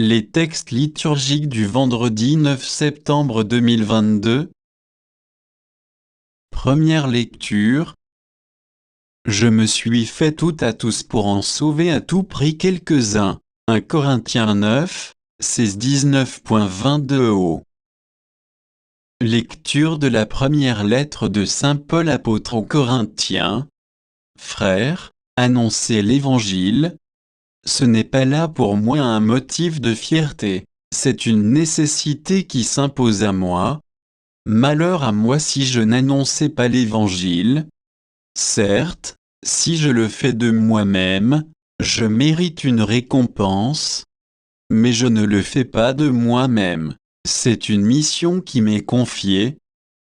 Les textes liturgiques du vendredi 9 septembre 2022. Première lecture. Je me suis fait tout à tous pour en sauver à tout prix quelques-uns. 1 Corinthiens 9, 16-19.22. Lecture de la première lettre de saint Paul apôtre aux Corinthiens. Frères, annoncez l'Évangile. Ce n'est pas là pour moi un motif de fierté, c'est une nécessité qui s'impose à moi. Malheur à moi si je n'annonçais pas l'Évangile. Certes, si je le fais de moi-même, je mérite une récompense, mais je ne le fais pas de moi-même. C'est une mission qui m'est confiée.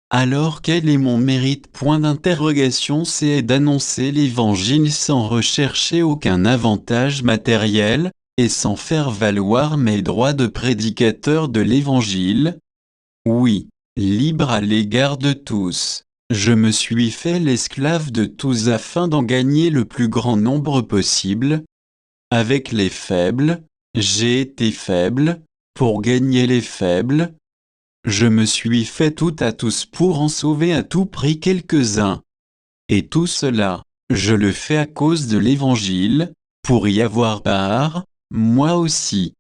Alors quel est mon mérite? Point d'interrogation. C'est d'annoncer l'Évangile sans rechercher aucun avantage matériel, et sans faire valoir mes droits de prédicateur de l'Évangile. Oui, libre à l'égard de tous, je me suis fait l'esclave de tous afin d'en gagner le plus grand nombre possible. Avec les faibles, j'ai été faible, pour gagner les faibles. Je me suis fait tout à tous pour en sauver à tout prix quelques-uns. Et tout cela, je le fais à cause de l'Évangile, pour y avoir part, moi aussi.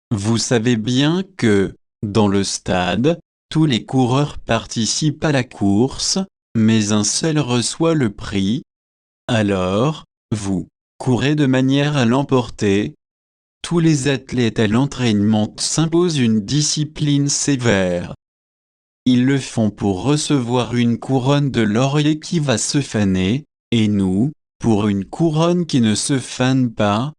Vous savez bien que, dans le stade, tous les coureurs participent à la course, mais un seul reçoit le prix. Alors, vous, courez de manière à l'emporter. Tous les athlètes à l'entraînement s'imposent une discipline sévère. Ils le font pour recevoir une couronne de laurier qui va se faner, et nous, pour une couronne qui ne se fane pas.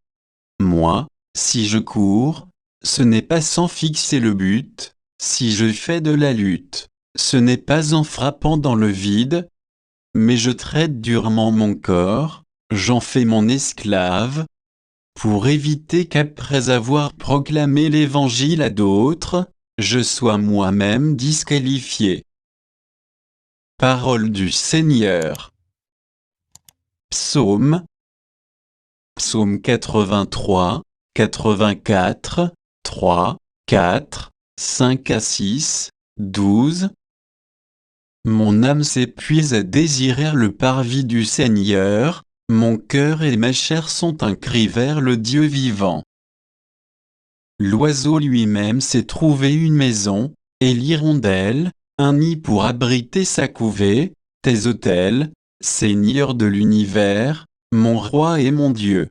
Moi, si je cours, ce n'est pas sans fixer le but. Si je fais de la lutte, ce n'est pas en frappant dans le vide, mais je traite durement mon corps, j'en fais mon esclave, pour éviter qu'après avoir proclamé l'Évangile à d'autres, je sois moi-même disqualifié. Parole du Seigneur. Psaume 83, 84, 3, 4, 5 à 6, 12. Mon âme s'épuise à désirer le parvis du Seigneur, mon cœur et ma chair sont un cri vers le Dieu vivant. L'oiseau lui-même s'est trouvé une maison, et l'hirondelle, un nid pour abriter sa couvée, tes autels, Seigneur de l'univers, mon roi et mon Dieu.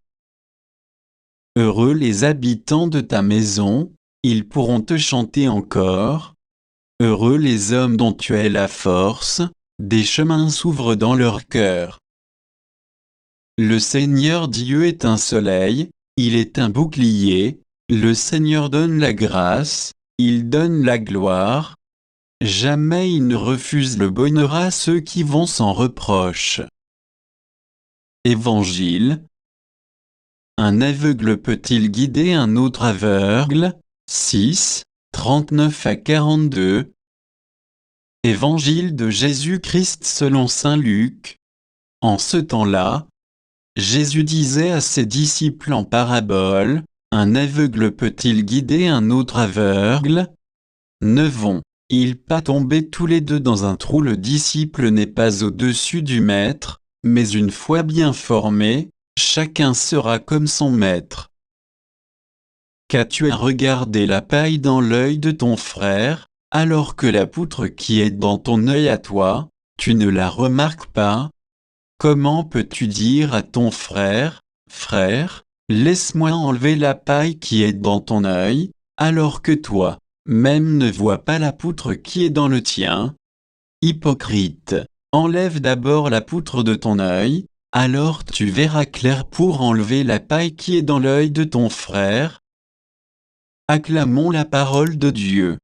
Heureux les habitants de ta maison, ils pourront te chanter encore. Heureux les hommes dont tu es la force, des chemins s'ouvrent dans leur cœur. Le Seigneur Dieu est un soleil, il est un bouclier, le Seigneur donne la grâce, il donne la gloire. Jamais il ne refuse le bonheur à ceux qui vont sans reproche. Évangile. Un aveugle peut-il guider un autre aveugle? 6, 39 à 42. Évangile de Jésus-Christ selon saint Luc. En ce temps-là, Jésus disait à ses disciples en parabole, un aveugle peut-il guider un autre aveugle? Ne vont-ils pas tomber tous les deux dans un trou? Le disciple n'est pas au-dessus du maître, mais une fois bien formé, chacun sera comme son maître. Qu'as-tu à regarder la paille dans l'œil de ton frère, alors que la poutre qui est dans ton œil à toi, tu ne la remarques pas? Comment peux-tu dire à ton frère, frère, laisse-moi enlever la paille qui est dans ton œil, alors que toi, même ne vois pas la poutre qui est dans le tien? Hypocrite, enlève d'abord la poutre de ton œil, alors tu verras clair pour enlever la paille qui est dans l'œil de ton frère. Acclamons la parole de Dieu.